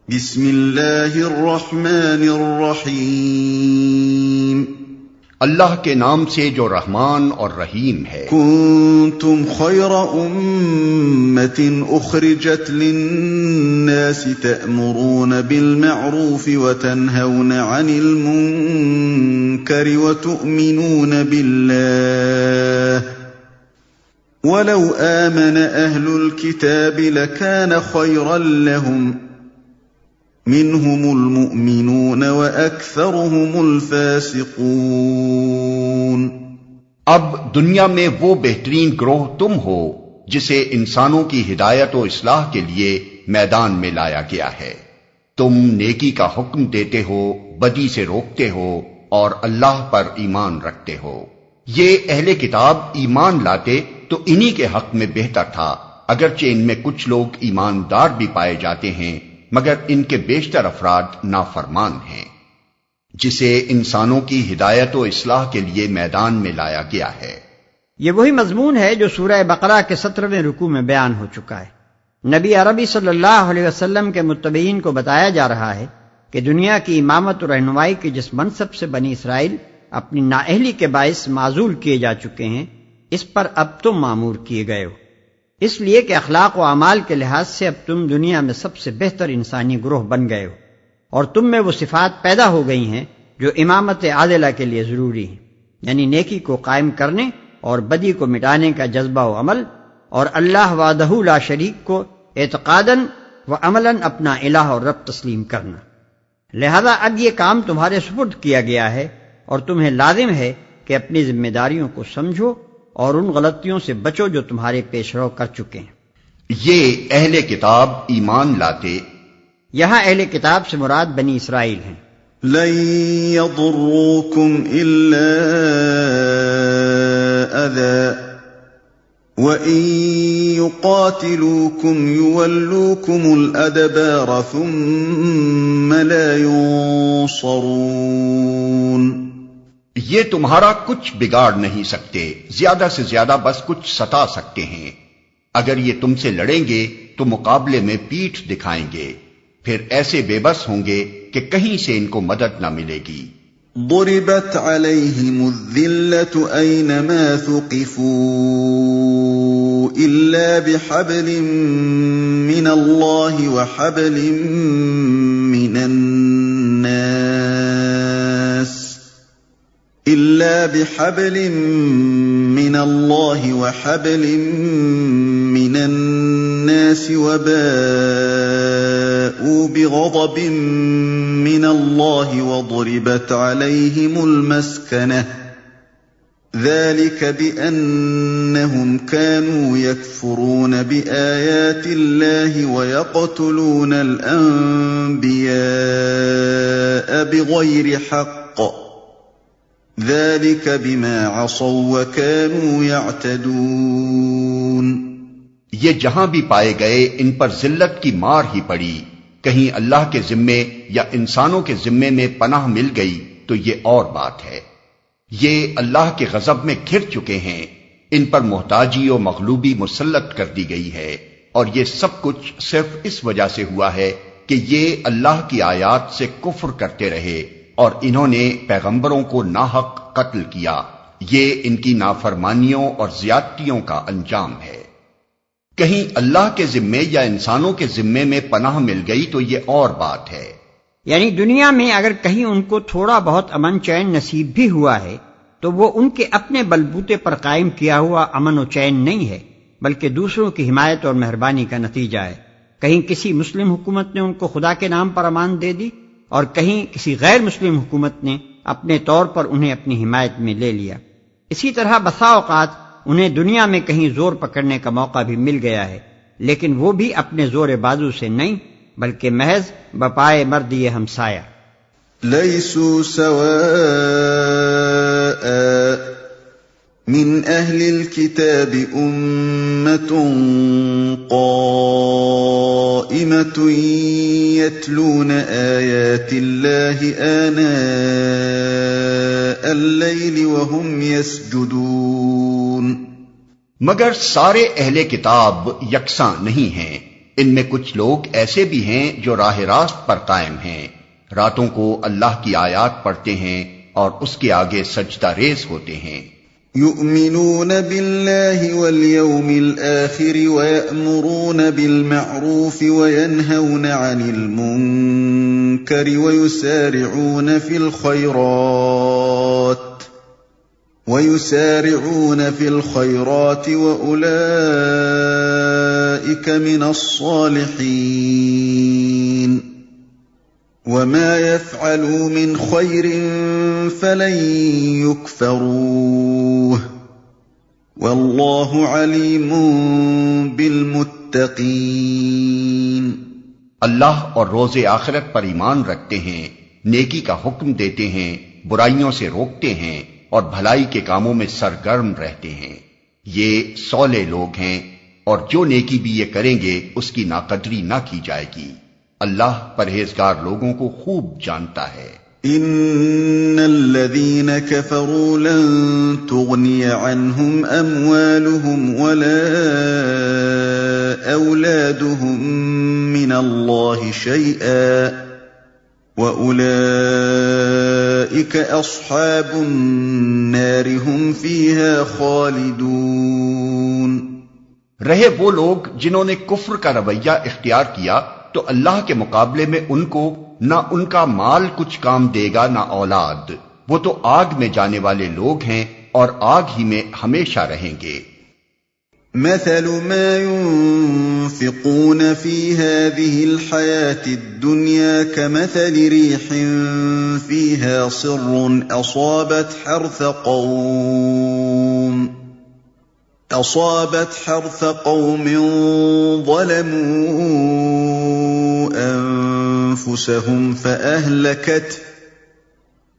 بسم اللہ الرحمن الرحیم، اللہ کے نام سے جو رحمان اور رحیم ہے۔ کنتم خیر امت اخرجت للناس تأمرون بالمعروف وتنہون عن المنکر وتؤمنون باللہ ولو آمن اہل الكتاب لکان خیرا لهم منهم المؤمنون وأكثرهم الفاسقون۔ اب دنیا میں وہ بہترین گروہ تم ہو جسے انسانوں کی ہدایت و اصلاح کے لیے میدان میں لایا گیا ہے۔ تم نیکی کا حکم دیتے ہو، بدی سے روکتے ہو اور اللہ پر ایمان رکھتے ہو۔ یہ اہل کتاب ایمان لاتے تو انہی کے حق میں بہتر تھا، اگرچہ ان میں کچھ لوگ ایماندار بھی پائے جاتے ہیں مگر ان کے بیشتر افراد نافرمان ہیں۔ جسے انسانوں کی ہدایت و اصلاح کے لیے میدان میں لایا گیا ہے۔ یہ وہی مضمون ہے جو سورہ بقرہ کے 17ویں رکوع میں بیان ہو چکا ہے۔ نبی عربی صلی اللہ علیہ وسلم کے متبعین کو بتایا جا رہا ہے کہ دنیا کی امامت و رہنمائی کے جس منصب سے بنی اسرائیل اپنی نااہلی کے باعث معزول کیے جا چکے ہیں، اس پر اب تم مامور کیے گئے ہو، اس لیے کہ اخلاق و اعمال کے لحاظ سے اب تم دنیا میں سب سے بہتر انسانی گروہ بن گئے ہو، اور تم میں وہ صفات پیدا ہو گئی ہیں جو امامت عادلہ کے لیے ضروری ہیں، یعنی نیکی کو قائم کرنے اور بدی کو مٹانے کا جذبہ و عمل، اور اللہ وحدہ لا شریک کو اعتقاداً و عملاً اپنا الہ اور رب تسلیم کرنا۔ لہذا اب یہ کام تمہارے سپرد کیا گیا ہے اور تمہیں لازم ہے کہ اپنی ذمہ داریوں کو سمجھو اور ان غلطیوں سے بچو جو تمہارے پیش رو کر چکے ہیں۔ یہ اہل کتاب ایمان لاتے، یہاں اہل کتاب سے مراد بنی اسرائیل ہیں۔ لن يضروكم إلا أذى وإن يقاتلوكم يولوكم الأدبار ثم لا ينصرون۔ یہ تمہارا کچھ بگاڑ نہیں سکتے، زیادہ سے زیادہ بس کچھ ستا سکتے ہیں۔ اگر یہ تم سے لڑیں گے تو مقابلے میں پیٹھ دکھائیں گے، پھر ایسے بے بس ہوں گے کہ کہیں سے ان کو مدد نہ ملے گی۔ ضربت عليهم الذلة أينما ثقفوا إلا بحبل من الله وحبل من الناس إلا بحبل من الله وحبل من الناس وباءوا بغضب من الله وضربت عليهم المسكنة ذلك بأنهم كانوا يكفرون بآيات الله ويقتلون الأنبياء بغير حق ذلك بما عصوا وكانوا يعتدون۔ یہ جہاں بھی پائے گئے ان پر ذلت کی مار ہی پڑی، کہیں اللہ کے ذمے یا انسانوں کے ذمے میں پناہ مل گئی تو یہ اور بات ہے۔ یہ اللہ کے غضب میں گھر چکے ہیں، ان پر محتاجی و مغلوبی مسلط کر دی گئی ہے، اور یہ سب کچھ صرف اس وجہ سے ہوا ہے کہ یہ اللہ کی آیات سے کفر کرتے رہے اور انہوں نے پیغمبروں کو ناحق قتل کیا۔ یہ ان کی نافرمانیوں اور زیادتیوں کا انجام ہے۔ کہیں اللہ کے ذمے یا انسانوں کے ذمے میں پناہ مل گئی تو یہ اور بات ہے۔ یعنی دنیا میں اگر کہیں ان کو تھوڑا بہت امن چین نصیب بھی ہوا ہے تو وہ ان کے اپنے بلبوتے پر قائم کیا ہوا امن و چین نہیں ہے، بلکہ دوسروں کی حمایت اور مہربانی کا نتیجہ ہے۔ کہیں کسی مسلم حکومت نے ان کو خدا کے نام پر امان دے دی اور کہیں کسی غیر مسلم حکومت نے اپنے طور پر انہیں اپنی حمایت میں لے لیا۔ اسی طرح بسا اوقات انہیں دنیا میں کہیں زور پکڑنے کا موقع بھی مل گیا ہے، لیکن وہ بھی اپنے زور بازو سے نہیں بلکہ محض بپائے مردی ہمسایہ۔ لیسوا سواء من اہل الكتاب امة قائمة يتلون آیات اللہ آناء اللیل وهم يسجدون۔ مگر سارے اہل کتاب یکساں نہیں ہیں، ان میں کچھ لوگ ایسے بھی ہیں جو راہ راست پر قائم ہیں، راتوں کو اللہ کی آیات پڑھتے ہیں اور اس کے آگے سجدہ ریز ہوتے ہیں۔ يؤمنون بالله واليوم الآخر ويأمرون بالمعروف وينهون عن المنكر ويسارعون في الخيرات وأولئك من الصالحين وما يفعلوا من خير فلن يكفروه والله عليم بالمتقين۔ اللہ اور روز آخرت پر ایمان رکھتے ہیں، نیکی کا حکم دیتے ہیں، برائیوں سے روکتے ہیں اور بھلائی کے کاموں میں سرگرم رہتے ہیں، یہ صالح لوگ ہیں، اور جو نیکی بھی یہ کریں گے اس کی ناقدری نہ کی جائے گی۔ اللہ پرہیزگار لوگوں کو خوب جانتا ہے۔ ان الذين كفروا لن تغني عنهم اموالهم ولا اولادهم من الله شيئا واولئك اصحاب النار هم فيها خالدون۔ رہے وہ لوگ جنہوں نے کفر کا رویہ اختیار کیا تو اللہ کے مقابلے میں ان کو نہ ان کا مال کچھ کام دے گا نہ اولاد، وہ تو آگ میں جانے والے لوگ ہیں اور آگ ہی میں ہمیشہ رہیں گے۔ مثل ما ينفقون في هذه الحياة الدنيا كمثل ريح فيها صر أصابت حرث قوم ظلموا أنفسهم فأهلكته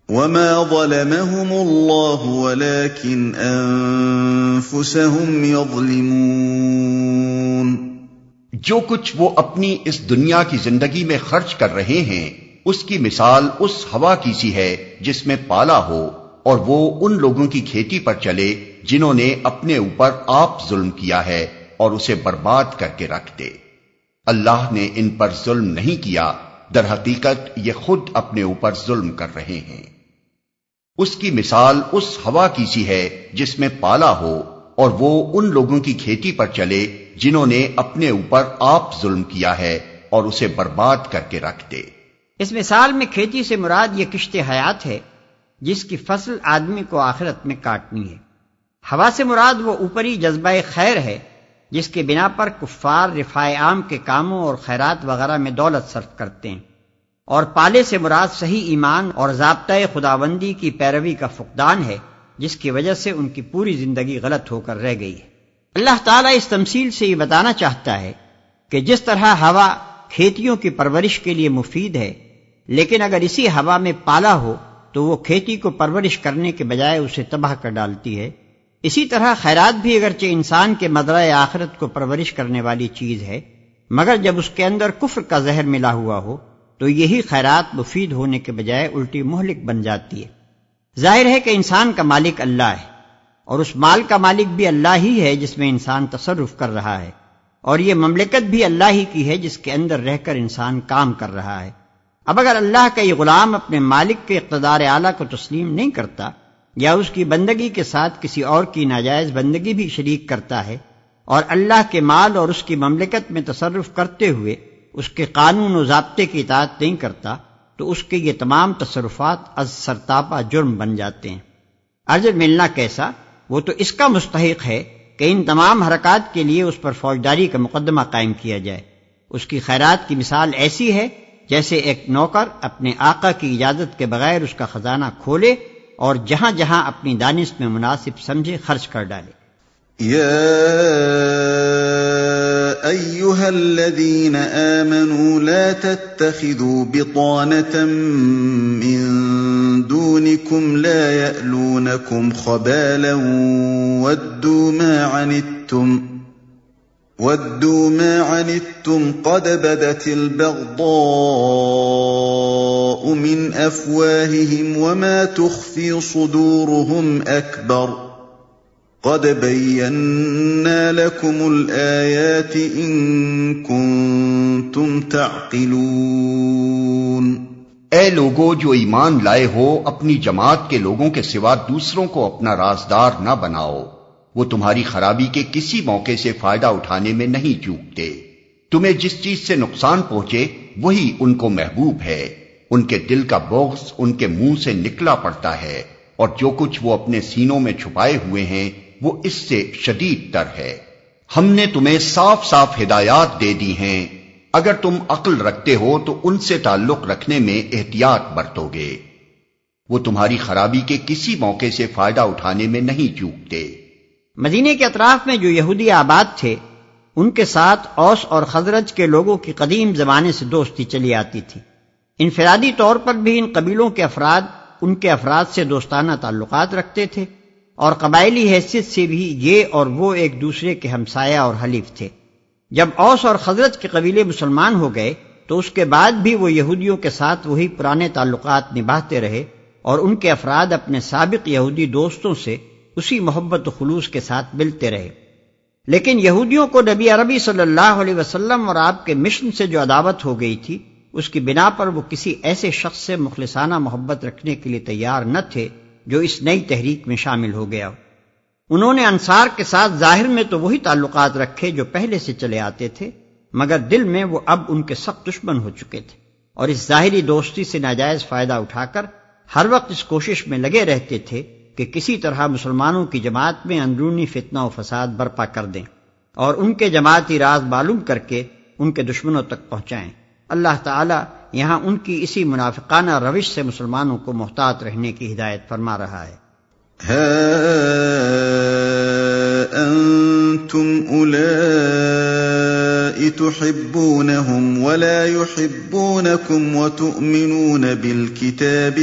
وما ظلمهم الله ولكن أنفسهم يظلمون۔ جو کچھ وہ اپنی اس دنیا کی زندگی میں خرچ کر رہے ہیں اس کی مثال اس ہوا کی سی ہے جس میں پالا ہو اور وہ ان لوگوں کی کھیتی پر چلے جنہوں نے اپنے اوپر آپ ظلم کیا ہے اور اسے برباد کر کے رکھ دے۔ اللہ نے ان پر ظلم نہیں کیا، در حقیقت یہ خود اپنے اوپر ظلم کر رہے ہیں۔ اس کی مثال اس ہوا کی سی ہے جس میں پالا ہو اور وہ ان لوگوں کی کھیتی پر چلے جنہوں نے اپنے اوپر آپ ظلم کیا ہے اور اسے برباد کر کے رکھ دے۔ اس مثال میں کھیتی سے مراد یہ کشت حیات ہے جس کی فصل آدمی کو آخرت میں کاٹنی ہے۔ ہوا سے مراد وہ اوپری جذبہ خیر ہے جس کے بنا پر کفار رفاع عام کے کاموں اور خیرات وغیرہ میں دولت صرف کرتے ہیں، اور پالے سے مراد صحیح ایمان اور ضابطۂ خداوندی کی پیروی کا فقدان ہے جس کی وجہ سے ان کی پوری زندگی غلط ہو کر رہ گئی ہے۔ اللہ تعالیٰ اس تمثیل سے یہ بتانا چاہتا ہے کہ جس طرح ہوا کھیتیوں کی پرورش کے لیے مفید ہے، لیکن اگر اسی ہوا میں پالا ہو تو وہ کھیتی کو پرورش کرنے کے بجائے اسے تباہ کر ڈالتی ہے، اسی طرح خیرات بھی اگرچہ انسان کے مزرعہ آخرت کو پرورش کرنے والی چیز ہے، مگر جب اس کے اندر کفر کا زہر ملا ہوا ہو تو یہی خیرات مفید ہونے کے بجائے الٹی مہلک بن جاتی ہے۔ ظاہر ہے کہ انسان کا مالک اللہ ہے، اور اس مال کا مالک بھی اللہ ہی ہے جس میں انسان تصرف کر رہا ہے، اور یہ مملکت بھی اللہ ہی کی ہے جس کے اندر رہ کر انسان کام کر رہا ہے۔ اب اگر اللہ کا یہ غلام اپنے مالک کے اقتدار اعلیٰ کو تسلیم نہیں کرتا یا اس کی بندگی کے ساتھ کسی اور کی ناجائز بندگی بھی شریک کرتا ہے اور اللہ کے مال اور اس کی مملکت میں تصرف کرتے ہوئے اس کے قانون و ضابطے کی اطاعت نہیں کرتا تو اس کے یہ تمام تصرفات از سرتاپا جرم بن جاتے ہیں۔ اجر ملنا کیسا؟ وہ تو اس کا مستحق ہے کہ ان تمام حرکات کے لیے اس پر فوجداری کا مقدمہ قائم کیا جائے۔ اس کی خیرات کی مثال ایسی ہے جیسے ایک نوکر اپنے آقا کی اجازت کے بغیر اس کا خزانہ کھولے اور جہاں جہاں اپنی دانش میں مناسب سمجھے خرچ کر ڈالے۔ یا ایھا الذین آمنوا لا تتخذوا بطانة من دونکم لا یألونکم خبالا ودوا ما عنتم قد بدت البغضاء من أفواههم وما تخفي صدورهم أكبر قد بينا لكم الآيات إن كنتم تعقلون۔ اے لوگو جو ایمان لائے ہو، اپنی جماعت کے لوگوں کے سوا دوسروں کو اپنا رازدار نہ بناؤ، وہ تمہاری خرابی کے کسی موقع سے فائدہ اٹھانے میں نہیں چوکتے۔ تمہیں جس چیز سے نقصان پہنچے وہی ان کو محبوب ہے، ان کے دل کا بغض ان کے منہ سے نکلا پڑتا ہے، اور جو کچھ وہ اپنے سینوں میں چھپائے ہوئے ہیں وہ اس سے شدید تر ہے۔ ہم نے تمہیں صاف صاف ہدایات دے دی ہیں، اگر تم عقل رکھتے ہو تو ان سے تعلق رکھنے میں احتیاط برتو گے، وہ تمہاری خرابی کے کسی موقع سے فائدہ اٹھانے میں نہیں چوکتے۔ مدینے کے اطراف میں جو یہودی آباد تھے ان کے ساتھ اوس اور خزرج کے لوگوں کی قدیم زمانے سے دوستی چلی آتی تھی۔ انفرادی طور پر بھی ان قبیلوں کے افراد ان کے افراد سے دوستانہ تعلقات رکھتے تھے، اور قبائلی حیثیت سے بھی یہ اور وہ ایک دوسرے کے ہمسایہ اور حلیف تھے۔ جب اوس اور خزرج کے قبیلے مسلمان ہو گئے تو اس کے بعد بھی وہ یہودیوں کے ساتھ وہی پرانے تعلقات نبھاتے رہے، اور ان کے افراد اپنے سابق یہودی دوستوں سے اسی محبت و خلوص کے ساتھ ملتے رہے۔ لیکن یہودیوں کو نبی عربی صلی اللہ علیہ وسلم اور آپ کے مشن سے جو عداوت ہو گئی تھی، اس کی بنا پر وہ کسی ایسے شخص سے مخلصانہ محبت رکھنے کے لیے تیار نہ تھے جو اس نئی تحریک میں شامل ہو گیا ہو۔ انہوں نے انصار کے ساتھ ظاہر میں تو وہی تعلقات رکھے جو پہلے سے چلے آتے تھے، مگر دل میں وہ اب ان کے سخت دشمن ہو چکے تھے، اور اس ظاہری دوستی سے ناجائز فائدہ اٹھا کر ہر وقت اس کوشش میں لگے رہتے تھے کہ کسی طرح مسلمانوں کی جماعت میں اندرونی فتنہ و فساد برپا کر دیں اور ان کے جماعتی راز معلوم کر کے ان کے دشمنوں تک پہنچائیں۔ اللہ تعالیٰ یہاں ان کی اسی منافقانہ روش سے مسلمانوں کو محتاط رہنے کی ہدایت فرما رہا ہے۔ ہا انتم اولائی تحبونہم ولا یحبونکم وتؤمنون بالکتاب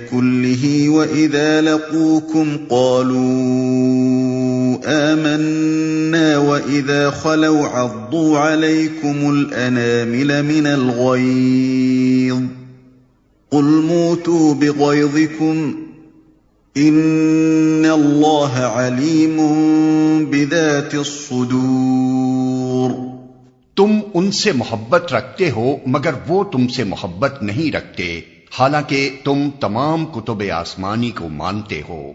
كله وإذا لقوكم قالوا آمنا وإذا خلوا عضوا عليكم الأنامل من الغيظ قل موتوا بغيظكم إن الله عليم بذات الصدور۔ تم ان سے محبت رکھتے ہو مگر وہ تم سے محبت نہیں رکھتے، حالانکہ تم تمام کتب آسمانی کو مانتے ہو۔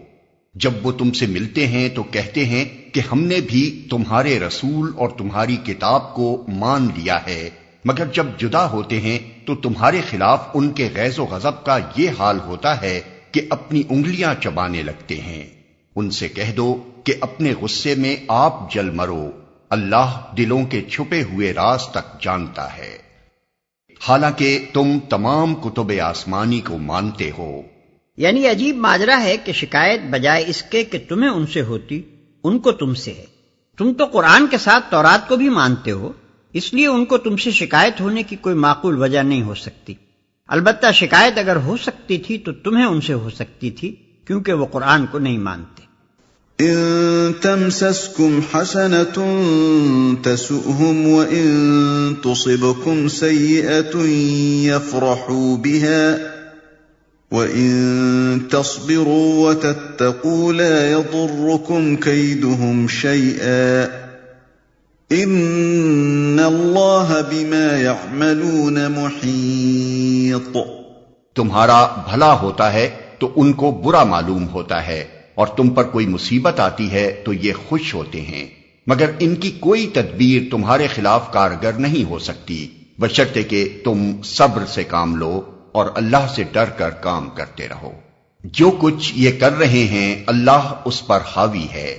جب وہ تم سے ملتے ہیں تو کہتے ہیں کہ ہم نے بھی تمہارے رسول اور تمہاری کتاب کو مان لیا ہے، مگر جب جدا ہوتے ہیں تو تمہارے خلاف ان کے غیظ و غضب کا یہ حال ہوتا ہے کہ اپنی انگلیاں چبانے لگتے ہیں۔ ان سے کہہ دو کہ اپنے غصے میں آپ جل مرو، اللہ دلوں کے چھپے ہوئے راز تک جانتا ہے، حالانکہ تم تمام کتب آسمانی کو مانتے ہو۔ یعنی عجیب ماجرا ہے کہ شکایت بجائے اس کے کہ تمہیں ان سے ہوتی، ان کو تم سے ہے۔ تم تو قرآن کے ساتھ تورات کو بھی مانتے ہو، اس لیے ان کو تم سے شکایت ہونے کی کوئی معقول وجہ نہیں ہو سکتی۔ البتہ شکایت اگر ہو سکتی تھی تو تمہیں ان سے ہو سکتی تھی، کیونکہ وہ قرآن کو نہیں مانتے۔ ان تمسسكم حسنة تسؤهم وان تصبكم سيئة يفرحوا بها وان تصبروا وتتقوا لا يضركم كيدهم شيئا ان الله بما يعملون محيط۔ تمہارا بھلا ہوتا ہے تو ان کو برا معلوم ہوتا ہے، اور تم پر کوئی مصیبت آتی ہے تو یہ خوش ہوتے ہیں، مگر ان کی کوئی تدبیر تمہارے خلاف کارگر نہیں ہو سکتی، بشرطے کہ تم صبر سے کام لو اور اللہ سے ڈر کر کام کرتے رہو۔ جو کچھ یہ کر رہے ہیں اللہ اس پر حاوی ہے۔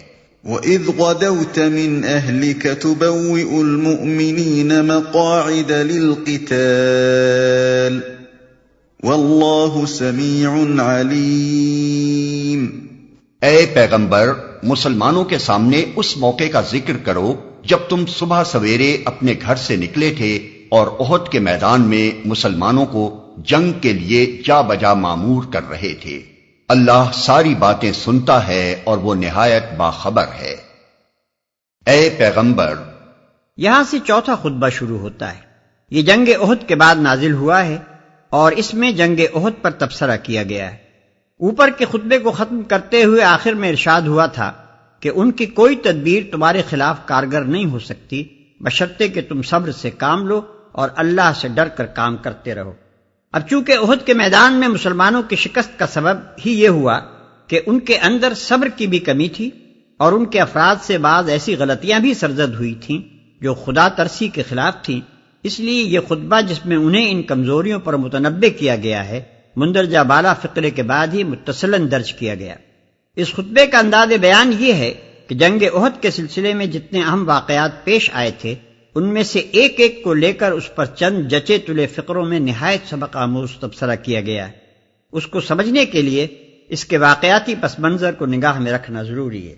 وَإِذْ غَدَوْتَ مِنْ أَهْلِكَ تُبَوِّئُ الْمُؤْمِنِينَ مَقَاعِدَ لِلْقِتَالِ وَاللَّهُ سَمِيعٌ عَلِيمٌ۔ اے پیغمبر، مسلمانوں کے سامنے اس موقع کا ذکر کرو جب تم صبح سویرے اپنے گھر سے نکلے تھے اور احد کے میدان میں مسلمانوں کو جنگ کے لیے جا بجا مامور کر رہے تھے۔ اللہ ساری باتیں سنتا ہے اور وہ نہایت باخبر ہے۔ اے پیغمبر، یہاں سے چوتھا خطبہ شروع ہوتا ہے۔ یہ جنگ احد کے بعد نازل ہوا ہے اور اس میں جنگ احد پر تبصرہ کیا گیا ہے۔ اوپر کے خطبے کو ختم کرتے ہوئے آخر میں ارشاد ہوا تھا کہ ان کی کوئی تدبیر تمہارے خلاف کارگر نہیں ہو سکتی بشرطے کہ تم صبر سے کام لو اور اللہ سے ڈر کر کام کرتے رہو۔ اب چونکہ احد کے میدان میں مسلمانوں کی شکست کا سبب ہی یہ ہوا کہ ان کے اندر صبر کی بھی کمی تھی اور ان کے افراد سے بعض ایسی غلطیاں بھی سرزد ہوئی تھیں جو خدا ترسی کے خلاف تھیں، اس لیے یہ خطبہ جس میں انہیں ان کمزوریوں پر متنبہ کیا گیا ہے مندرجہ بالا فقرے کے بعد ہی متصلاً درج کیا گیا۔ اس خطبے کا انداز بیان یہ ہے کہ جنگ احد کے سلسلے میں جتنے اہم واقعات پیش آئے تھے ان میں سے ایک ایک کو لے کر اس پر چند جچے تلے فقروں میں نہایت سبق آموز تبصرہ کیا گیا ہے۔ اس کو سمجھنے کے لیے اس کے واقعاتی پس منظر کو نگاہ میں رکھنا ضروری ہے۔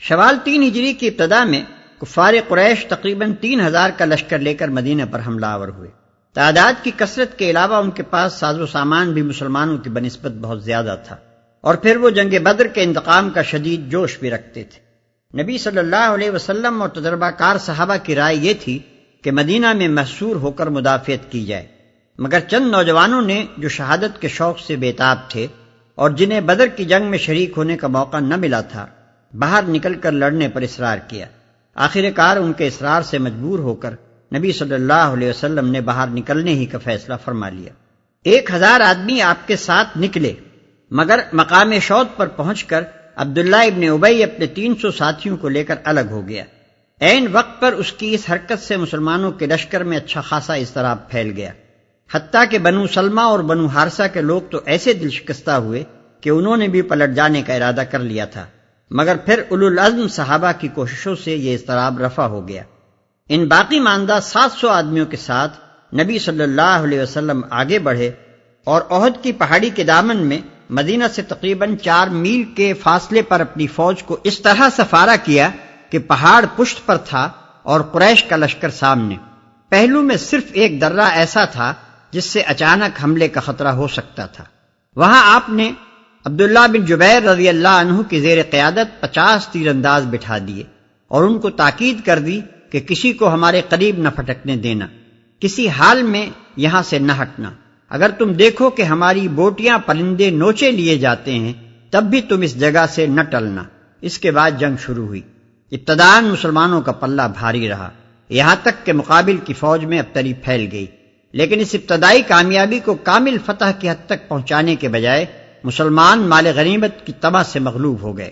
شوال 3 ہجری کی ابتدا میں کفار قریش تقریباً 3000 کا لشکر لے کر مدینہ پر حملہ آور ہوئے۔ تعداد کی کثرت کے علاوہ ان کے پاس ساز و سامان بھی مسلمانوں کی بنسبت بہت زیادہ تھا، اور پھر وہ جنگ بدر کے انتقام کا شدید جوش بھی رکھتے تھے۔ نبی صلی اللہ علیہ وسلم اور تجربہ کار صحابہ کی رائے یہ تھی کہ مدینہ میں محصور ہو کر مدافعت کی جائے، مگر چند نوجوانوں نے جو شہادت کے شوق سے بےتاب تھے اور جنہیں بدر کی جنگ میں شریک ہونے کا موقع نہ ملا تھا، باہر نکل کر لڑنے پر اصرار کیا۔ آخر کار ان کے اصرار سے مجبور ہو کر نبی صلی اللہ علیہ وسلم نے باہر نکلنے ہی کا فیصلہ فرما لیا۔ 1000 آدمی آپ کے ساتھ نکلے، مگر مقام شوط پر پہنچ کر عبداللہ ابن ابی اپنے 300 ساتھیوں کو لے کر الگ ہو گیا۔ عین وقت پر اس کی اس حرکت سے مسلمانوں کے لشکر میں اچھا خاصا اضطراب پھیل گیا، حتیٰ کہ بنو سلمہ اور بنو حارثہ کے لوگ تو ایسے دل شکستہ ہوئے کہ انہوں نے بھی پلٹ جانے کا ارادہ کر لیا تھا، مگر پھر اولو العزم صحابہ کی کوششوں سے یہ اضطراب رفع ہو گیا۔ ان باقی ماندہ 700 آدمیوں کے ساتھ نبی صلی اللہ علیہ وسلم آگے بڑھے اور احد کی پہاڑی کے دامن میں مدینہ سے تقریباً 4 میل کے فاصلے پر اپنی فوج کو اس طرح سفارا کیا کہ پہاڑ پشت پر تھا اور قریش کا لشکر سامنے۔ پہلو میں صرف ایک درہ ایسا تھا جس سے اچانک حملے کا خطرہ ہو سکتا تھا۔ وہاں آپ نے عبداللہ بن جبیر رضی اللہ عنہ کی زیر قیادت 50 تیر انداز بٹھا دیے اور ان کو تاکید کر دی کہ کسی کو ہمارے قریب نہ پھٹکنے دینا، کسی حال میں یہاں سے نہ ہٹنا۔ اگر تم دیکھو کہ ہماری بوٹیاں پرندے نوچے لیے جاتے ہیں تب بھی تم اس جگہ سے نہ ٹلنا۔ اس کے بعد جنگ شروع ہوئی۔ ابتداً مسلمانوں کا پلہ بھاری رہا، یہاں تک کہ مقابل کی فوج میں ابتری پھیل گئی، لیکن اس ابتدائی کامیابی کو کامل فتح کی حد تک پہنچانے کے بجائے مسلمان مال غنیمت کی طمع سے مغلوب ہو گئے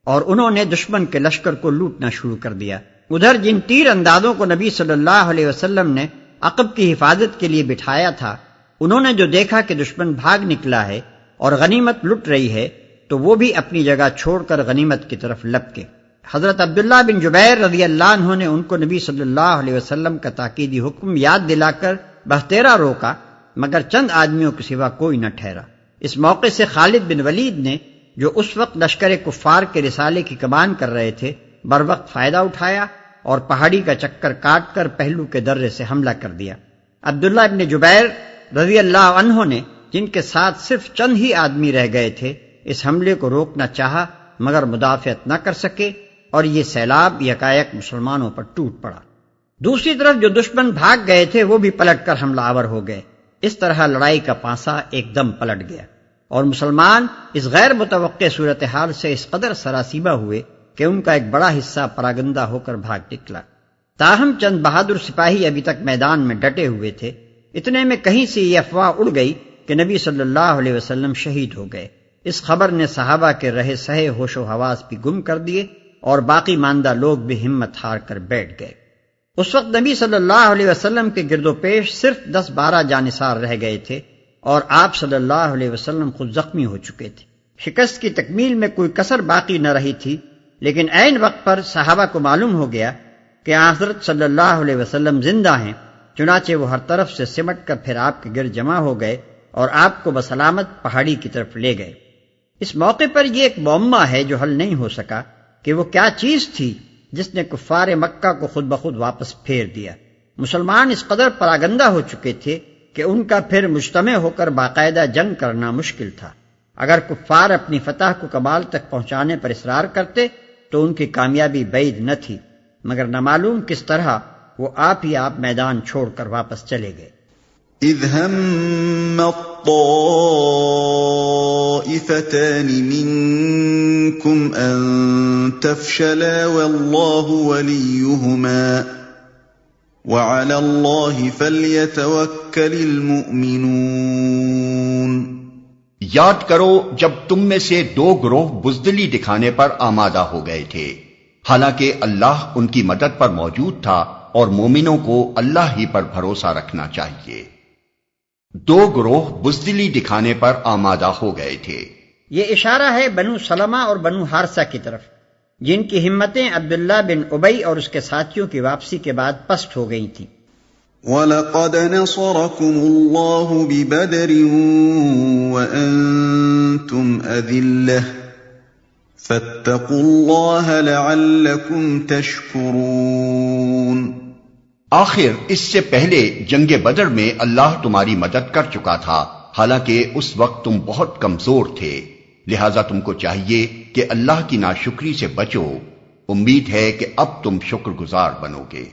اور انہوں نے دشمن کے لشکر کو لوٹنا شروع کر دیا۔ ادھر جن تیر اندازوں کو نبی صلی اللہ علیہ وسلم نے عقب کی حفاظت کے لیے بٹھایا تھا، انہوں نے جو دیکھا کہ دشمن بھاگ نکلا ہے اور غنیمت لٹ رہی ہے تو وہ بھی اپنی جگہ چھوڑ کر غنیمت کی طرف لپکے۔ حضرت عبداللہ بن جبیر رضی اللہ عنہ نے ان کو نبی صلی اللہ علیہ وسلم کا تاکیدی حکم یاد دلا کر بہتیرا روکا، مگر چند آدمیوں کے سوا کوئی نہ ٹھہرا۔ اس موقع سے خالد بن ولید نے، جو اس وقت لشکر کفار کے رسالے کی کمان کر رہے تھے، بروقت فائدہ اٹھایا اور پہاڑی کا چکر کاٹ کر پہلو کے درے سے حملہ کر دیا۔ عبداللہ بن جبیر رضی اللہ عنہ نے، جن کے ساتھ صرف چند ہی آدمی رہ گئے تھے، اس حملے کو روکنا چاہا مگر مدافعت نہ کر سکے اور یہ سیلاب یکایک مسلمانوں پر ٹوٹ پڑا۔ دوسری طرف جو دشمن بھاگ گئے تھے وہ بھی پلٹ کر حملہ آور ہو گئے۔ اس طرح لڑائی کا پانسا ایک دم پلٹ گیا اور مسلمان اس غیر متوقع صورتحال سے اس قدر سراسیمہ ہوئے کہ ان کا ایک بڑا حصہ پراگندہ ہو کر بھاگ نکلا۔ تاہم چند بہادر سپاہی ابھی تک میدان میں ڈٹے ہوئے تھے۔ اتنے میں کہیں سے یہ افواہ اڑ گئی کہ نبی صلی اللہ علیہ وسلم شہید ہو گئے۔ اس خبر نے صحابہ کے رہے سہے ہوش و حواس بھی گم کر دیے اور باقی ماندہ لوگ بھی ہمت ہار کر بیٹھ گئے۔ اس وقت نبی صلی اللہ علیہ وسلم کے گرد و پیش صرف 10-12 جانثار رہ گئے تھے اور آپ صلی اللہ علیہ وسلم خود زخمی ہو چکے تھے۔ شکست کی تکمیل میں کوئی کسر باقی نہ رہی تھی، لیکن عین وقت پر صحابہ کو معلوم ہو گیا کہ حضرت صلی اللہ علیہ وسلم زندہ ہیں، چنانچہ وہ ہر طرف سے سمٹ کر پھر آپ کے گرد جمع ہو گئے اور آپ کو بسلامت پہاڑی کی طرف لے گئے۔ اس موقع پر یہ ایک معمہ ہے جو حل نہیں ہو سکا کہ وہ کیا چیز تھی جس نے کفار مکہ کو خود بخود واپس پھیر دیا۔ مسلمان اس قدر پراگندہ ہو چکے تھے کہ ان کا پھر مجتمع ہو کر باقاعدہ جنگ کرنا مشکل تھا۔ اگر کفار اپنی فتح کو کمال تک پہنچانے پر اصرار کرتے تو ان کی کامیابی بعید نہ تھی، مگر نامعلوم کس طرح وہ آپ ہی آپ میدان چھوڑ کر واپس چلے گئے۔ إذ هم الطائفتان منكم أن تفشلا والله وليهما وعلى الله فليتوكل المؤمنون۔ یاد کرو جب تم میں سے دو گروہ بزدلی دکھانے پر آمادہ ہو گئے تھے، حالانکہ اللہ ان کی مدد پر موجود تھا اور مومنوں کو اللہ ہی پر بھروسہ رکھنا چاہیے۔ دو گروہ بزدلی دکھانے پر آمادہ ہو گئے تھے، یہ اشارہ ہے بنو سلمہ اور بنو حارثہ کی طرف، جن کی ہمتیں عبداللہ بن ابی اور اس کے ساتھیوں کی واپسی کے بعد پست ہو گئی تھیں۔ وَلَقَدْ نَصَرَكُمُ اللَّهُ بِبَدْرٍ وَأَنْتُمْ أَذِلَّةٌ فَاتَّقُوا اللَّهَ لَعَلَّكُمْ تَشْكُرُونَ۔ آخر اس سے پہلے جنگ بدر میں اللہ تمہاری مدد کر چکا تھا، حالانکہ اس وقت تم بہت کمزور تھے، لہذا تم کو چاہیے کہ اللہ کی ناشکری سے بچو۔ امید ہے کہ اب تم شکر گزار بنو گے۔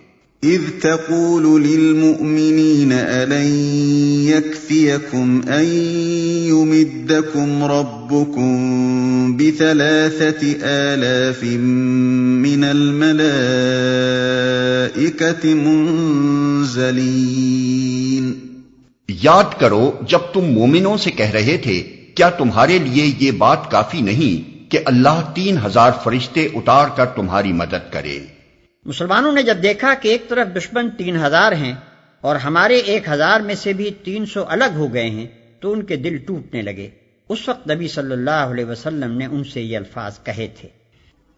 اذ تقول للمؤمنین ألن يكفيكم أن يمدكم ربكم ب3,000 من الملائكة منزلین۔ یاد کرو جب تم مومنوں سے کہہ رہے تھے کیا تمہارے لیے یہ بات کافی نہیں کہ اللہ 3,000 فرشتے اتار کر تمہاری مدد کرے؟ مسلمانوں نے جب دیکھا کہ ایک طرف دشمن 3,000 ہیں اور ہمارے 1,000 میں سے بھی 300 الگ ہو گئے ہیں تو ان کے دل ٹوٹنے لگے۔ اس وقت نبی صلی اللہ علیہ وسلم نے ان سے یہ الفاظ کہے تھے،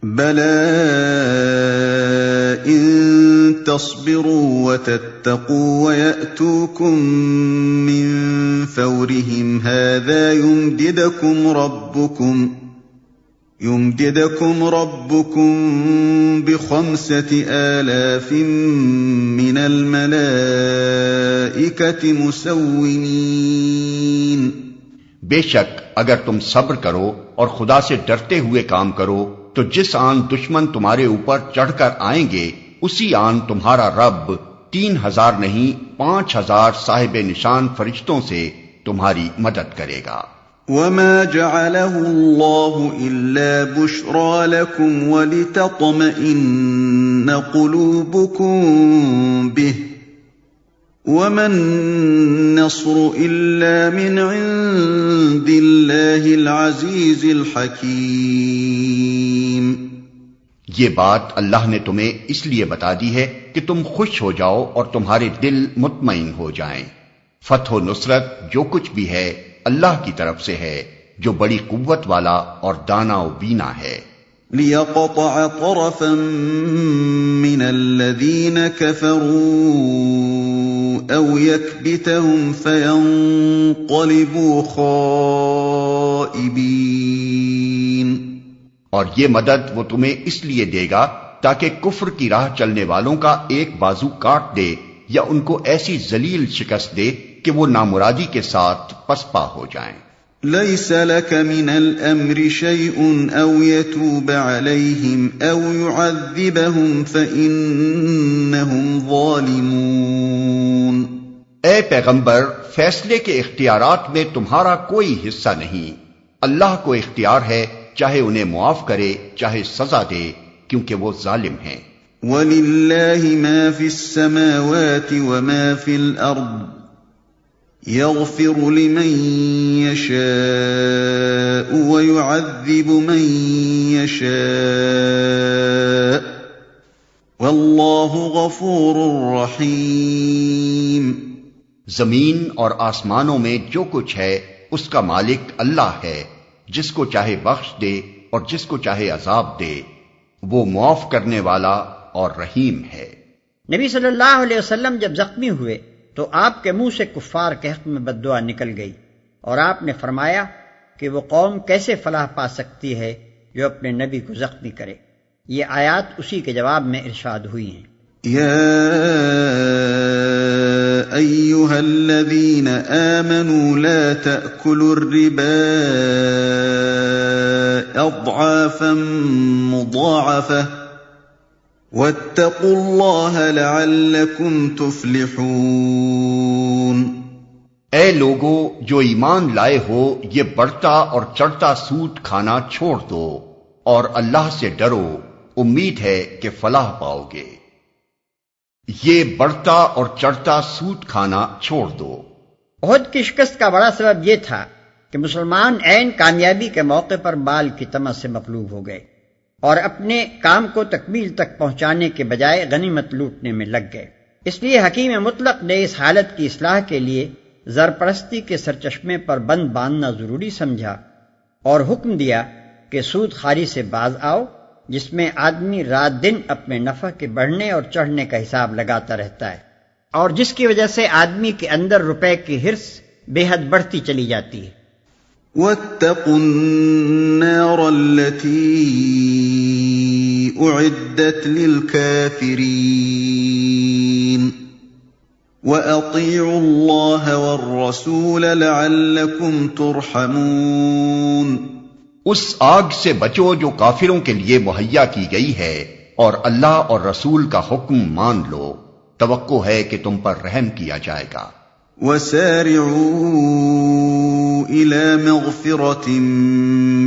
بَلَىٰ إِن تَصْبِرُوا وَتَتَّقُوا وَيَأْتُوكُم مِّن فَوْرِهِمْ هَٰذَا يُمْدِدْكُمْ رَبُّكُم ب5,000 من الْمَلَائِكَةِ مُسَوِّمِينَ۔ بے شک اگر تم صبر کرو اور خدا سے ڈرتے ہوئے کام کرو تو جس آن دشمن تمہارے اوپر چڑھ کر آئیں گے اسی آن تمہارا رب 3,000 نہیں 5,000 صاحب نشان فرشتوں سے تمہاری مدد کرے گا۔ وَمَا جَعَلَهُ اللَّهُ إِلَّا بُشْرَىٰ لَكُمْ وَلِتَطْمَئِنَّ قُلُوبُكُم بِهِ وَمَا النَّصْرُ إِلَّا مِنْ عِندِ اللَّهِ الْعَزِيزِ الْحَكِيمِ۔ یہ بات اللہ نے تمہیں اس لیے بتا دی ہے کہ تم خوش ہو جاؤ اور تمہارے دل مطمئن ہو جائیں۔ فتح و نصرت جو کچھ بھی ہے اللہ کی طرف سے ہے جو بڑی قوت والا اور دانا و بینا ہے۔ لِيَقْطَعَ طَرَفًا مِّنَ الَّذِينَ كَفَرُوا أَوْ يَكْبِتَهُمْ فَيَنقَلِبُوا خَائِبِينَ۔ اور یہ مدد وہ تمہیں اس لیے دے گا تاکہ کفر کی راہ چلنے والوں کا ایک بازو کاٹ دے یا ان کو ایسی ذلیل شکست دے کہ وہ نامرادی کے ساتھ پسپا ہو جائیں۔ لَيْسَ لَكَ مِنَ الْأَمْرِ شَيْءٌ أَوْ يَتُوبَ عَلَيْهِمْ أَوْ يُعَذِّبَهُمْ فَإِنَّهُمْ ظَالِمُونَ۔ اے پیغمبر فیصلے کے اختیارات میں تمہارا کوئی حصہ نہیں، اللہ کو اختیار ہے چاہے انہیں معاف کرے چاہے سزا دے، کیونکہ وہ ظالم ہیں۔ وَلِلَّهِ مَا فِي السَّمَاوَاتِ وَمَا فِي الْأَرْضِ يَغْفِرُ لِمَن يَشَاءُ وَيُعَذِّبُ مَن يَشَاءُ وَاللَّهُ غَفُورٌ رَّحِيمٌ۔ زمین اور آسمانوں میں جو کچھ ہے اس کا مالک اللہ ہے، جس کو چاہے بخش دے اور جس کو چاہے عذاب دے، وہ معاف کرنے والا اور رحیم ہے۔ نبی صلی اللہ علیہ وسلم جب زخمی ہوئے تو آپ کے منہ سے کفار کے حق میں بد دعا نکل گئی، اور آپ نے فرمایا کہ وہ قوم کیسے فلاح پا سکتی ہے جو اپنے نبی کو زخمی کرے۔ یہ آیات اسی کے جواب میں ارشاد ہوئی ہیں۔ یا ایھا الذین آمنوا لا تأکلوا الربا اضعافا مضاعفة واتقوا اللہ لعلکم تفلحون۔ اے لوگو جو ایمان لائے ہو، یہ بڑھتا اور چڑھتا سود کھانا چھوڑ دو اور اللہ سے ڈرو، امید ہے کہ فلاح پاؤ گے۔ یہ بڑھتا اور چڑھتا سود کھانا چھوڑ دو۔ احد کی شکست کا بڑا سبب یہ تھا کہ مسلمان عین کامیابی کے موقع پر مال کی طمع سے مغلوب ہو گئے اور اپنے کام کو تکمیل تک پہنچانے کے بجائے غنیمت لوٹنے میں لگ گئے۔ اس لیے حکیم مطلق نے اس حالت کی اصلاح کے لیے زرپرستی کے سرچشمے پر بند باندھنا ضروری سمجھا اور حکم دیا کہ سود خواری سے باز آؤ، جس میں آدمی رات دن اپنے نفع کے بڑھنے اور چڑھنے کا حساب لگاتا رہتا ہے، اور جس کی وجہ سے آدمی کے اندر روپے کی حرص بے حد بڑھتی چلی جاتی ہے۔ واتقوا النار التي أعدت للكافرين وأطيعوا الله والرسول لعلكم ترحمون۔ اس آگ سے بچو جو کافروں کے لیے مہیا کی گئی ہے، اور اللہ اور رسول کا حکم مان لو، توقع ہے کہ تم پر رحم کیا جائے گا۔ وسارعوا إلى مغفرة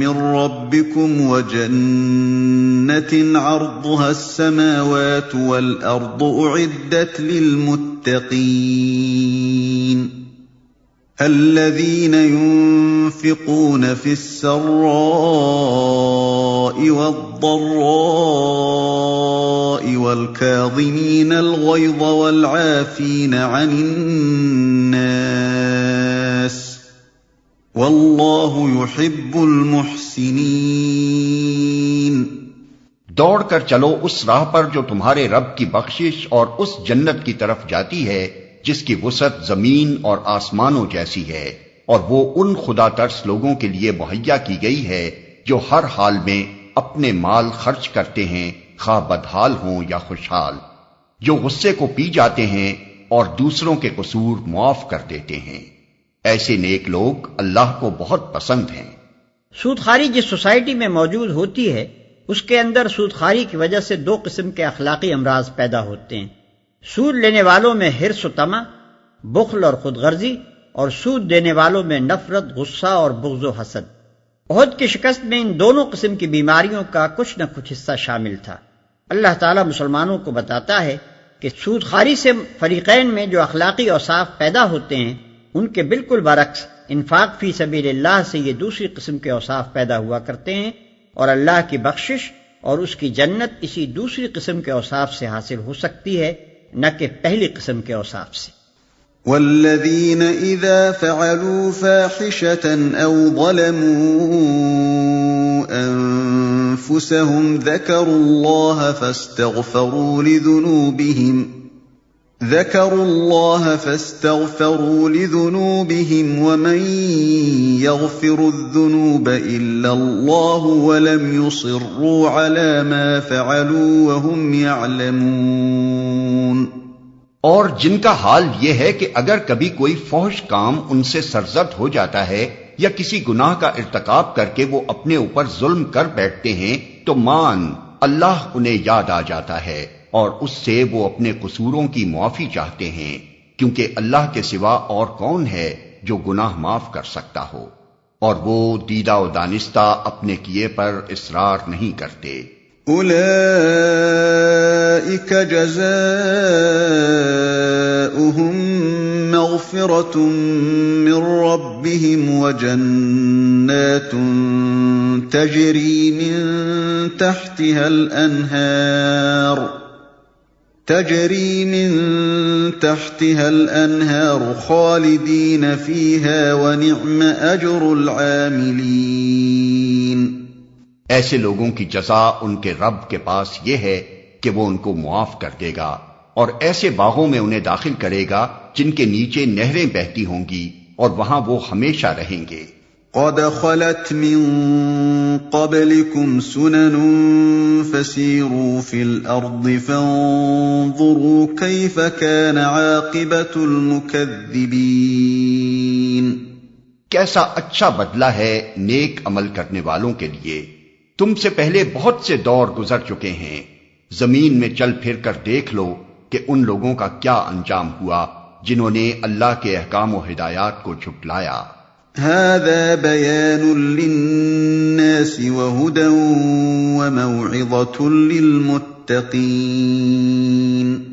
من ربكم وجنة عرضها السماوات والأرض أعدت للمتقين الذين ينفقون في السراء والضراء والكاظمين الغيظ والعافين عن الناس والله يحب المحسنين۔ دوڑ کر چلو اس راہ پر جو تمہارے رب کی بخشش اور اس جنت کی طرف جاتی ہے جس کی وسعت زمین اور آسمانوں جیسی ہے، اور وہ ان خدا ترس لوگوں کے لیے مہیا کی گئی ہے جو ہر حال میں اپنے مال خرچ کرتے ہیں، خواہ بدحال ہوں یا خوشحال، جو غصے کو پی جاتے ہیں اور دوسروں کے قصور معاف کر دیتے ہیں۔ ایسے نیک لوگ اللہ کو بہت پسند ہیں۔ سودخواری جس سوسائٹی میں موجود ہوتی ہے، اس کے اندر سودخواری کی وجہ سے دو قسم کے اخلاقی امراض پیدا ہوتے ہیں۔ سود لینے والوں میں حرص و طمع، بخل اور خود غرضی، اور سود دینے والوں میں نفرت، غصہ اور بغض و حسد۔ احد کی شکست میں ان دونوں قسم کی بیماریوں کا کچھ نہ کچھ حصہ شامل تھا۔ اللہ تعالیٰ مسلمانوں کو بتاتا ہے کہ سود خواری سے فریقین میں جو اخلاقی اوصاف پیدا ہوتے ہیں، ان کے بالکل برعکس انفاق فی سبیل اللہ سے یہ دوسری قسم کے اوصاف پیدا ہوا کرتے ہیں، اور اللہ کی بخشش اور اس کی جنت اسی دوسری قسم کے اوصاف سے حاصل ہو سکتی ہے، نہ کہ پہلی قسم کے اوصاف سے۔ والذین اذا فعلوا فاحشة او ظلموا انفسهم ذکروا اللہ فاستغفروا لذنوبهم ومن يغفر الذنوب الا اللہ ولم يصروا على ما فعلوا وهم يعلمون۔ اور جن کا حال یہ ہے کہ اگر کبھی کوئی فحش کام ان سے سرزد ہو جاتا ہے یا کسی گناہ کا ارتکاب کر کے وہ اپنے اوپر ظلم کر بیٹھتے ہیں، تو اللہ انہیں یاد آ جاتا ہے اور اس سے وہ اپنے قصوروں کی معافی چاہتے ہیں، کیونکہ اللہ کے سوا اور کون ہے جو گناہ معاف کر سکتا ہو، اور وہ دیدہ و دانستہ اپنے کیے پر اصرار نہیں کرتے۔ اولئک جزاؤہم مغفرۃ من ربہم وجنات تجری من تحتها الانہار خالدین فیہا ونعم اجر العاملین۔ ایسے لوگوں کی جزا ان کے رب کے پاس یہ ہے کہ وہ ان کو معاف کر دے گا اور ایسے باغوں میں انہیں داخل کرے گا جن کے نیچے نہریں بہتی ہوں گی، اور وہاں وہ ہمیشہ رہیں گے۔ قد خلت من قبلكم سنن فسيروا في الأرض فانظروا كيف كان عاقبة المكذبين۔ کیسا اچھا بدلہ ہے نیک عمل کرنے والوں کے لیے۔ تم سے پہلے بہت سے دور گزر چکے ہیں، زمین میں چل پھر کر دیکھ لو کہ ان لوگوں کا کیا انجام ہوا جنہوں نے اللہ کے احکام و ہدایات کو جھٹلایا۔ هذا بيان للناس وهدى وموعظة للمتقين۔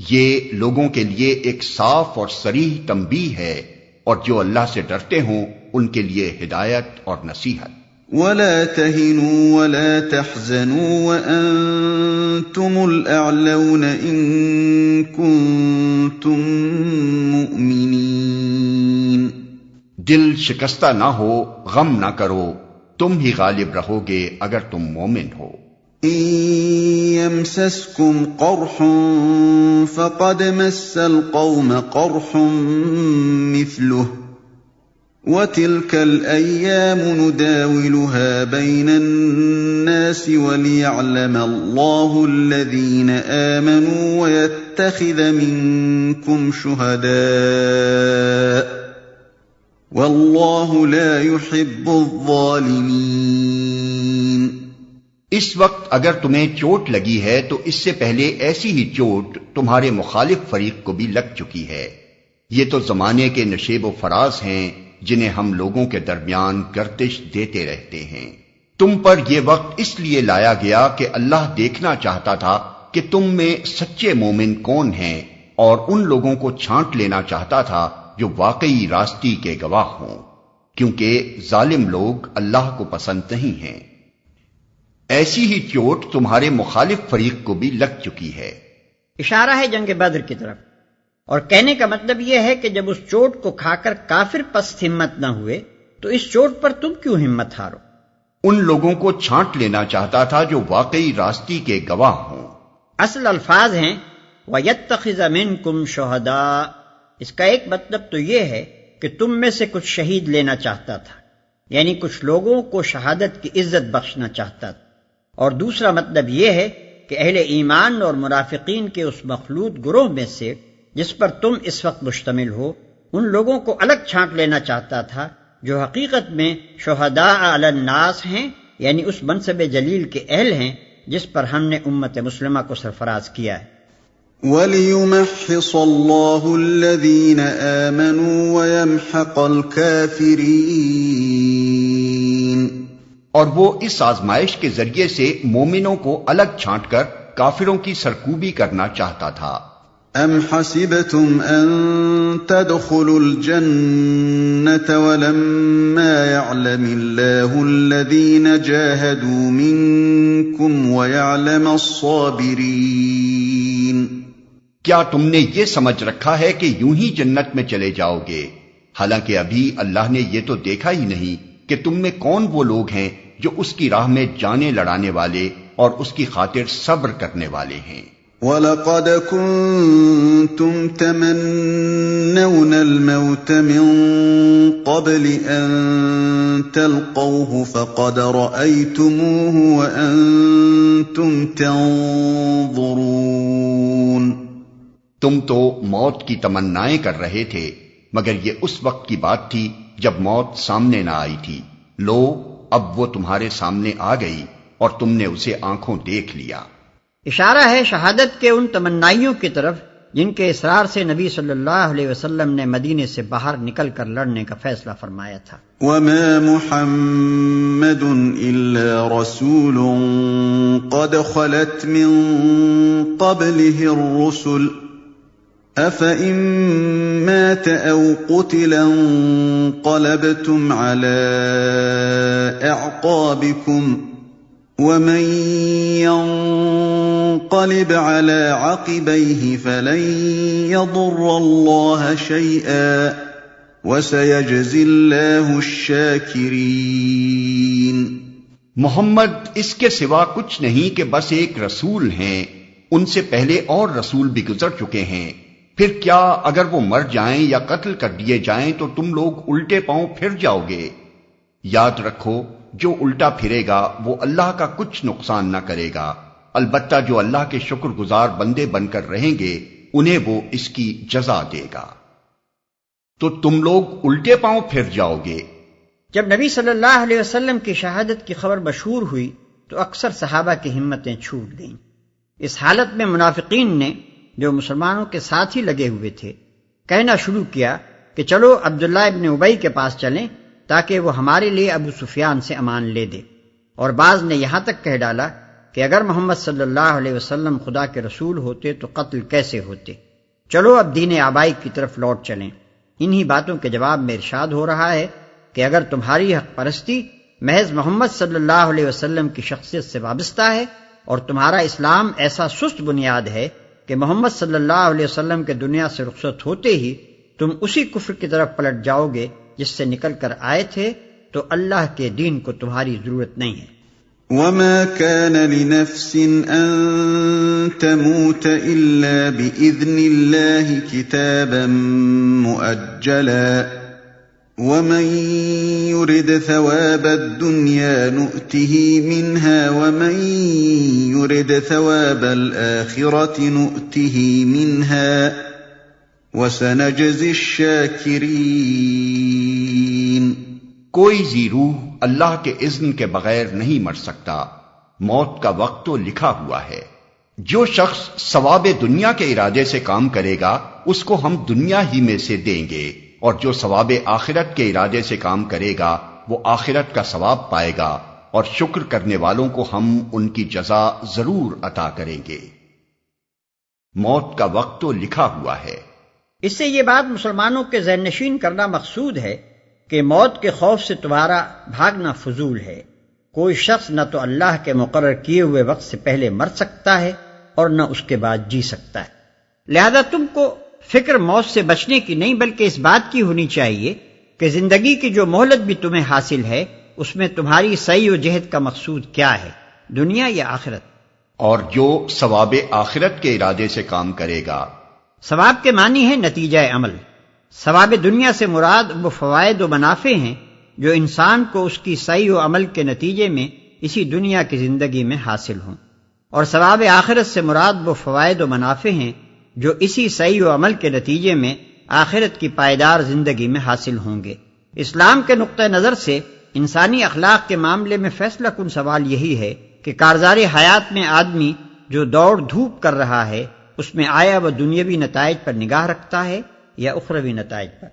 یہ لوگوں کے لیے ایک صاف اور صریح تنبیہ ہے، اور جو اللہ سے ڈرتے ہوں ان کے لیے ہدایت اور نصیحت۔ ولا تهنوا ولا تحزنوا وأنتم الأعلون إن كنتم مؤمنين۔ دل شکستہ نہ ہو، غم نہ کرو، تم ہی غالب رہو گے اگر تم مومن ہو۔ إن يمسسكم قرح فقد مس القوم قرح مثله وتلك الأيام نداولها بين الناس وليعلم الله الذين آمنوا ويتخذ منكم شهداء والله لا يحب الظالمين۔ اس وقت اگر تمہیں چوٹ لگی ہے تو اس سے پہلے ایسی ہی چوٹ تمہارے مخالف فریق کو بھی لگ چکی ہے۔ یہ تو زمانے کے نشیب و فراز ہیں جنہیں ہم لوگوں کے درمیان گردش دیتے رہتے ہیں۔ تم پر یہ وقت اس لیے لایا گیا کہ اللہ دیکھنا چاہتا تھا کہ تم میں سچے مومن کون ہیں، اور ان لوگوں کو چھانٹ لینا چاہتا تھا جو واقعی راستی کے گواہ ہوں، کیونکہ ظالم لوگ اللہ کو پسند نہیں ہیں۔ ایسی ہی چوٹ تمہارے مخالف فریق کو بھی لگ چکی ہے۔ اشارہ ہے جنگ بدر کی طرف، اور کہنے کا مطلب یہ ہے کہ جب اس چوٹ کو کھا کر کافر پست ہمت نہ ہوئے تو اس چوٹ پر تم کیوں ہمت ہارو؟ ان لوگوں کو چھانٹ لینا چاہتا تھا جو واقعی راستی کے گواہ ہوں۔ اصل الفاظ ہیں وَيَتَّخِذَ مِنْكُمْ شُهَدَاءَ۔ اس کا ایک مطلب تو یہ ہے کہ تم میں سے کچھ شہید لینا چاہتا تھا، یعنی کچھ لوگوں کو شہادت کی عزت بخشنا چاہتا تھا، اور دوسرا مطلب یہ ہے کہ اہل ایمان اور منافقین کے اس مخلوط گروہ میں سے جس پر تم اس وقت مشتمل ہو، ان لوگوں کو الگ چھانٹ لینا چاہتا تھا جو حقیقت میں شہداء علی الناس ہیں، یعنی اس منصب جلیل کے اہل ہیں جس پر ہم نے امت مسلمہ کو سرفراز کیا ہے۔ وَلِيُمَحِّصَ اللَّهُ الَّذِينَ آمَنُوا وَيَمْحَقَ الْكَافِرِينَ۔ اور وہ اس آزمائش کے ذریعے سے مومنوں کو الگ چھانٹ کر کافروں کی سرکوبی کرنا چاہتا تھا۔ أَمْ حَسِبْتُمْ أَن تَدْخُلُوا الْجَنَّةَ وَلَمَّا يَعْلَمِ اللَّهُ الَّذِينَ جَاهَدُوا مِنكُمْ وَيَعْلَمَ الصَّابِرِينَ۔ کیا تم نے یہ سمجھ رکھا ہے کہ یوں ہی جنت میں چلے جاؤ گے، حالانکہ ابھی اللہ نے یہ تو دیکھا ہی نہیں کہ تم میں کون وہ لوگ ہیں جو اس کی راہ میں جانیں لڑانے والے اور اس کی خاطر صبر کرنے والے ہیں۔ وَلَقَدْ كُنْتُمْ تَمَنَّوْنَ الْمَوْتَ مِنْ قَبْلِ أَنْ تَلْقَوْهُ فَقَدْ رَأَيْتُمُوهُ وَأَنْتُمْ تَنْظُرُونَ۔ تم تو موت کی تمنائیں کر رہے تھے، مگر یہ اس وقت کی بات تھی جب موت سامنے نہ آئی تھی۔ لو، اب وہ تمہارے سامنے آ گئی اور تم نے اسے آنکھوں دیکھ لیا۔ اشارہ ہے شہادت کے ان تمنائیوں کی طرف جن کے اصرار سے نبی صلی اللہ علیہ وسلم نے مدینے سے باہر نکل کر لڑنے کا فیصلہ فرمایا تھا۔ وَمَا مُحَمَّدٌ إِلَّا رَسُولٌ قَدْ خَلَتْ مِن قَبْلِهِ الرُّسُلُ أَفَإِن مَّاتَ أَوْ قُتِلَ انقَلَبْتُمْ عَلَىٰ أَعْقَابِكُمْ وَمَن يَنقَلِبْ عَلَىٰ عَقِبَيْهِ فَلَن يَضُرَّ اللَّهَ شَيْئًا وَسَيَجْزِي اللَّهُ الشَّاكِرِينَ۔ محمد اس کے سوا کچھ نہیں کہ بس ایک رسول ہیں، ان سے پہلے اور رسول بھی گزر چکے ہیں۔ پھر کیا اگر وہ مر جائیں یا قتل کر دیے جائیں تو تم لوگ الٹے پاؤں پھر جاؤ گے؟ یاد رکھو، جو الٹا پھرے گا وہ اللہ کا کچھ نقصان نہ کرے گا، البتہ جو اللہ کے شکر گزار بندے بن کر رہیں گے انہیں وہ اس کی جزا دے گا۔ تو تم لوگ الٹے پاؤں پھر جاؤ گے۔ جب نبی صلی اللہ علیہ وسلم کی شہادت کی خبر مشہور ہوئی تو اکثر صحابہ کی ہمتیں چھوٹ گئیں۔ اس حالت میں منافقین نے جو مسلمانوں کے ساتھ ہی لگے ہوئے تھے کہنا شروع کیا کہ چلو عبداللہ ابن ابی کے پاس چلیں تاکہ وہ ہمارے لیے ابو سفیان سے امان لے دے، اور بعض نے یہاں تک کہہ ڈالا کہ اگر محمد صلی اللہ علیہ وسلم خدا کے رسول ہوتے تو قتل کیسے ہوتے، چلو اب دین آبائی کی طرف لوٹ چلیں۔ انہی باتوں کے جواب میں ارشاد ہو رہا ہے کہ اگر تمہاری حق پرستی محض محمد صلی اللہ علیہ وسلم کی شخصیت سے وابستہ ہے اور تمہارا اسلام ایسا سست بنیاد ہے کہ محمد صلی اللہ علیہ وسلم کے دنیا سے رخصت ہوتے ہی تم اسی کفر کی طرف پلٹ جاؤ گے جس سے نکل کر آئے تھے، تو اللہ کے دین کو تمہاری ضرورت نہیں ہے۔ وَمَا كَانَ لِنَفْسٍ أَن تَمُوتَ إِلَّا بِإِذْنِ اللَّهِ كِتَابًا مُؤَجَّلًا وَمَن يُرِدْ ثَوَابَ الدُّنْيَا نُؤْتِهِ مِنْهَا وَمَن يُرِدْ ثَوَابَ الْآخِرَةِ نُؤْتِهِ مِنْهَا وَسَنَجْزِي الشَّاكِرِينَ۔ کوئی ذی روح اللہ کے اذن کے بغیر نہیں مر سکتا، موت کا وقت تو لکھا ہوا ہے۔ جو شخص ثواب دنیا کے ارادے سے کام کرے گا اس کو ہم دنیا ہی میں سے دیں گے، اور جو ثواب آخرت کے ارادے سے کام کرے گا وہ آخرت کا ثواب پائے گا، اور شکر کرنے والوں کو ہم ان کی جزا ضرور عطا کریں گے۔ موت کا وقت تو لکھا ہوا ہے۔ اس سے یہ بات مسلمانوں کے ذہن نشین کرنا مقصود ہے کہ موت کے خوف سے تمہارا بھاگنا فضول ہے۔ کوئی شخص نہ تو اللہ کے مقرر کیے ہوئے وقت سے پہلے مر سکتا ہے اور نہ اس کے بعد جی سکتا ہے، لہذا تم کو فکر موت سے بچنے کی نہیں بلکہ اس بات کی ہونی چاہیے کہ زندگی کی جو مہلت بھی تمہیں حاصل ہے اس میں تمہاری سعی و جہد کا مقصود کیا ہے، دنیا یا آخرت؟ اور جو ثواب آخرت کے ارادے سے کام کرے گا، ثواب کے معنی ہے نتیجہ عمل۔ ثواب دنیا سے مراد وہ فوائد و منافع ہیں جو انسان کو اس کی سعی و عمل کے نتیجے میں اسی دنیا کی زندگی میں حاصل ہوں، اور ثواب آخرت سے مراد وہ فوائد و منافع ہیں جو اسی سعی و عمل کے نتیجے میں آخرت کی پائیدار زندگی میں حاصل ہوں گے۔ اسلام کے نقطہ نظر سے انسانی اخلاق کے معاملے میں فیصلہ کن سوال یہی ہے کہ کارزار حیات میں آدمی جو دوڑ دھوپ کر رہا ہے اس میں آیا وہ دنیاوی نتائج پر نگاہ رکھتا ہے یا اخروی نتائج پر؟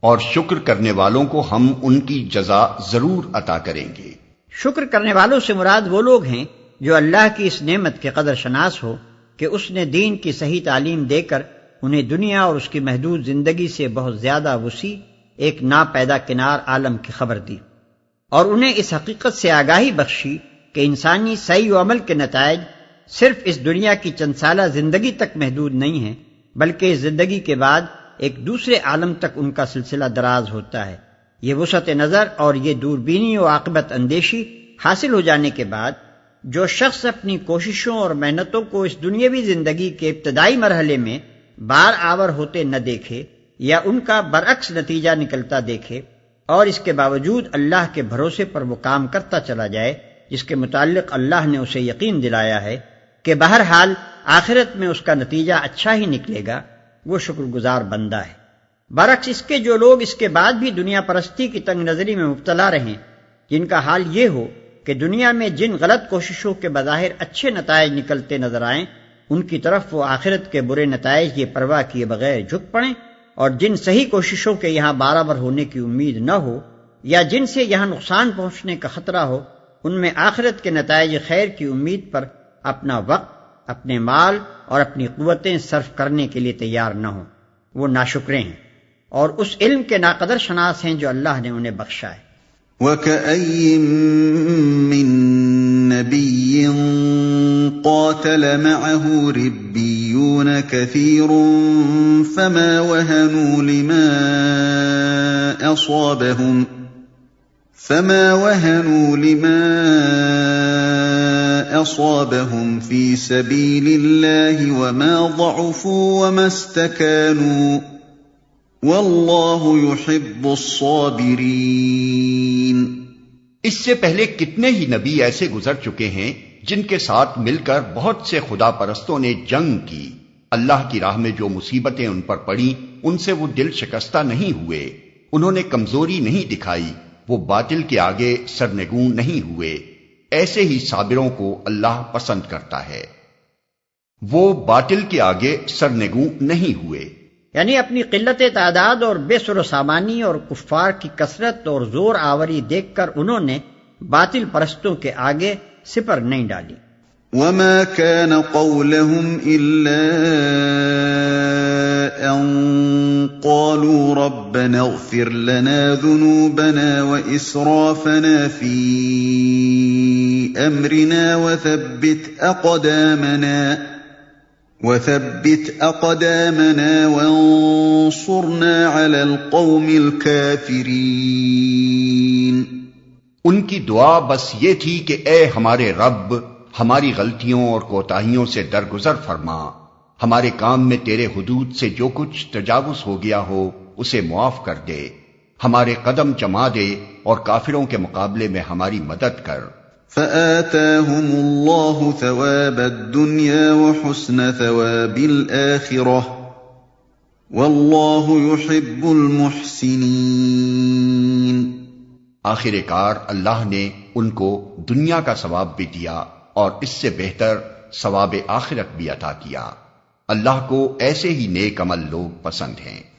اور شکر کرنے والوں کو ہم ان کی جزا ضرور عطا کریں گے۔ شکر کرنے والوں سے مراد وہ لوگ ہیں جو اللہ کی اس نعمت کے قدر شناس ہو کہ اس نے دین کی صحیح تعلیم دے کر انہیں دنیا اور اس کی محدود زندگی سے بہت زیادہ وسیع ایک ناپیدا کنار عالم کی خبر دی، اور انہیں اس حقیقت سے آگاہی بخشی کہ انسانی سعی و عمل کے نتائج صرف اس دنیا کی چند سالہ زندگی تک محدود نہیں ہیں، بلکہ اس زندگی کے بعد ایک دوسرے عالم تک ان کا سلسلہ دراز ہوتا ہے۔ یہ وسعت نظر اور یہ دوربینی و عاقبت اندیشی حاصل ہو جانے کے بعد جو شخص اپنی کوششوں اور محنتوں کو اس دنیاوی زندگی کے ابتدائی مرحلے میں بار آور ہوتے نہ دیکھے یا ان کا برعکس نتیجہ نکلتا دیکھے، اور اس کے باوجود اللہ کے بھروسے پر وہ کام کرتا چلا جائے جس کے متعلق اللہ نے اسے یقین دلایا ہے کہ بہرحال آخرت میں اس کا نتیجہ اچھا ہی نکلے گا، وہ شکر گزار بندہ ہے۔ برعکس اس کے جو لوگ اس کے بعد بھی دنیا پرستی کی تنگ نظری میں مبتلا رہیں، جن کا حال یہ ہو کہ دنیا میں جن غلط کوششوں کے بظاہر اچھے نتائج نکلتے نظر آئیں ان کی طرف وہ آخرت کے برے نتائج یہ پرواہ کیے بغیر جھک پڑیں، اور جن صحیح کوششوں کے یہاں برابر ہونے کی امید نہ ہو یا جن سے یہاں نقصان پہنچنے کا خطرہ ہو، ان میں آخرت کے نتائج خیر کی امید پر اپنا وقت، اپنے مال اور اپنی قوتیں صرف کرنے کے لیے تیار نہ ہوں، وہ ناشکرے ہیں اور اس علم کے ناقدر شناس ہیں جو اللہ نے انہیں بخشا ہے۔ وَكَأَيٍّ مِّن نَّبِيٍّ قَاتَلَ مَعَهُ رِبِّيُّونَ كَثِيرٌ فَمَا وَهَنُوا لِمَا أَصَابَهُمْ فِي سَبِيلِ اللَّهِ وَمَا ضَعُفُوا وَمَا اسْتَكَانُوا وَاللَّهُ يُحِبُّ الصَّابِرِينَ۔ اس سے پہلے کتنے ہی نبی ایسے گزر چکے ہیں جن کے ساتھ مل کر بہت سے خدا پرستوں نے جنگ کی، اللہ کی راہ میں جو مصیبتیں ان پر پڑیں ان سے وہ دل شکستہ نہیں ہوئے، انہوں نے کمزوری نہیں دکھائی، وہ باطل کے آگے سرنگوں نہیں ہوئے، ایسے ہی صابروں کو اللہ پسند کرتا ہے، وہ باطل کے آگے سرنگوں نہیں ہوئے۔ یعنی اپنی قلت تعداد اور بے سر و سامانی اور کفار کی کثرت اور زور آوری دیکھ کر انہوں نے باطل پرستوں کے آگے سپر نہیں ڈالی۔ وما كان قولهم إلا أن قالوا ربنا اغفر لنا ذنوبنا وإسرافنا في أمرنا وثبت أقدامنا وانصرنا على القوم الكافرين۔ ان کی دعا بس یہ تھی کہ اے ہمارے رب، ہماری غلطیوں اور کوتاہیوں سے درگزر فرما، ہمارے کام میں تیرے حدود سے جو کچھ تجاوز ہو گیا ہو اسے معاف کر دے، ہمارے قدم جما دے اور کافروں کے مقابلے میں ہماری مدد کر۔ فآتاهم الله ثواب الدنيا وحسن ثواب الآخرة والله يحب المحسنين۔ آخر کار اللہ نے ان کو دنیا کا ثواب بھی دیا اور اس سے بہتر ثواب آخرت بھی عطا کیا۔ اللہ کو ایسے ہی نیک عمل لوگ پسند ہیں۔